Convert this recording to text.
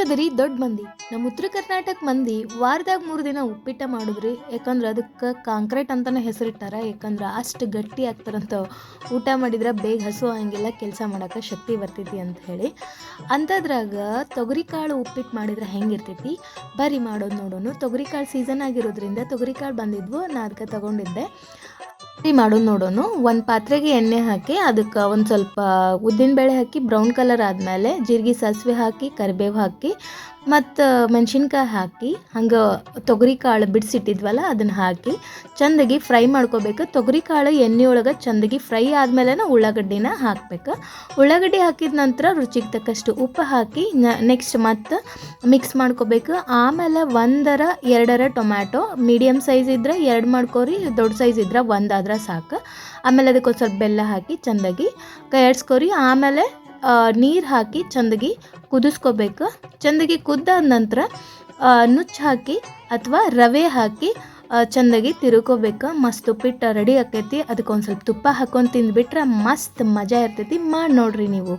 ಹೆಂಗದ್ರಿ ದೊಡ್ಡ ಮಂದಿ ನಮ್ಮ ಉತ್ತರ ಕರ್ನಾಟಕ ಮಂದಿ ವಾರದಾಗ 3 ದಿನ ಉಪ್ಪಿಟ್ಟ ಮಾಡಿದ್ರಿ. ಯಾಕಂದ್ರೆ ಅದಕ್ಕೆ ಕಾಂಕ್ರೀಟ್ ಅಂತಾನೆ ಹೆಸರಿಟ್ಟಾರ. ಯಾಕಂದ್ರೆ ಅಷ್ಟು ಗಟ್ಟಿ ಆಗ್ತಾರಂತ. ಊಟ ಮಾಡಿದ್ರೆ ಬೇಗ ಹಸು ಆಗಂಗಿಲ್ಲ, ಕೆಲಸ ಮಾಡೋಕೆ ಶಕ್ತಿ ಬರ್ತೈತಿ ಅಂತ ಹೇಳಿ. ಅಂಥದ್ರಾಗ ತೊಗರಿಕಾಳು ಉಪ್ಪಿಟ್ಟು ಮಾಡಿದ್ರೆ ಹೆಂಗಿರ್ತೈತಿ ಬರ್ರಿ ಮಾಡೋದು ನೋಡೋಣ. ತೊಗರಿಕಾಳು ಸೀಸನ್ ಆಗಿರೋದ್ರಿಂದ ತೊಗರಿಕಾಳು ಬಂದಿದ್ವು, ನಾ ಅದಕ್ಕೆ ತಗೊಂಡಿದ್ದೆ. ಮಾಡೋದು ನೋಡೋಣ. ಒಂದು ಪಾತ್ರೆಗೆ ಎಣ್ಣೆ ಹಾಕಿ ಅದಕ್ಕೆ ಒಂದು ಸ್ವಲ್ಪ ಉದ್ದಿನಬೇಳೆ ಹಾಕಿ ಬ್ರೌನ್ ಕಲರ್ ಆದಮೇಲೆ ಜೀರಿಗೆ ಸಾಸಿವೆ ಹಾಕಿ ಕರಿಬೇವು ಹಾಕಿ ಮತ್ತು ಮೆಣಸಿನ್ಕಾಯಿ ಹಾಕಿ ಹಂಗೆ ತೊಗರಿಕಾಳು ಬಿಡಿಸಿಟ್ಟಿದ್ವಲ್ಲ ಅದನ್ನು ಹಾಕಿ ಚೆಂದಾಗಿ ಫ್ರೈ ಮಾಡ್ಕೋಬೇಕು. ತೊಗರಿಕಾಳು ಎಣ್ಣೆ ಒಳಗೆ ಚೆಂದಾಗಿ ಫ್ರೈ ಆದಮೇಲೆ ಉಳ್ಳಾಗಡ್ಡಿನ ಹಾಕಬೇಕು. ಉಳ್ಳಾಗಡ್ಡಿ ಹಾಕಿದ ನಂತರ ರುಚಿಗೆ ತಕ್ಕಷ್ಟು ಉಪ್ಪು ಹಾಕಿ ನೆಕ್ಸ್ಟ್ ಮತ್ತು ಮಿಕ್ಸ್ ಮಾಡ್ಕೋಬೇಕು. ಆಮೇಲೆ 1-2 ಟೊಮ್ಯಾಟೊ ಮೀಡಿಯಮ್ ಸೈಜ್ ಇದ್ದರೆ 2 ಮಾಡ್ಕೋರಿ, ದೊಡ್ಡ ಸೈಜ್ ಇದ್ರೆ 1 ಆದ್ರೆ ಸಾಕು. ಆಮೇಲೆ ಅದಕ್ಕೆ ಒಂದು ಸ್ವಲ್ಪ ಬೆಲ್ಲ ಹಾಕಿ ಚೆಂದಾಗಿ ಕೈ ಆಡಿಸ್ಕೊರಿ. ಆಮೇಲೆ ನೀರು ಹಾಕಿ ಚೆಂದಾಗಿ ಕುದಿಸ್ಕೋಬೇಕು. ಚೆಂದಾಗಿ ಕುದ್ದಾದ ನಂತರ ನುಚ್ಚು ಹಾಕಿ ಅಥವಾ ರವೆ ಹಾಕಿ ಚೆಂದಾಗಿ ತಿರ್ಕೋಬೇಕು. ಮಸ್ತ್ ಉಪ್ಪಿಟ್ಟು ರೆಡಿ ಆಕೈತಿ. ಅದಕ್ಕೆ ಒಂದು ಸ್ವಲ್ಪ ತುಪ್ಪ ಹಾಕೊಂಡು ತಿಂದುಬಿಟ್ರೆ ಮಸ್ತ್ ಮಜಾ ಇರ್ತೈತಿ. ಮಾಡಿ ನೋಡ್ರಿ ನೀವು.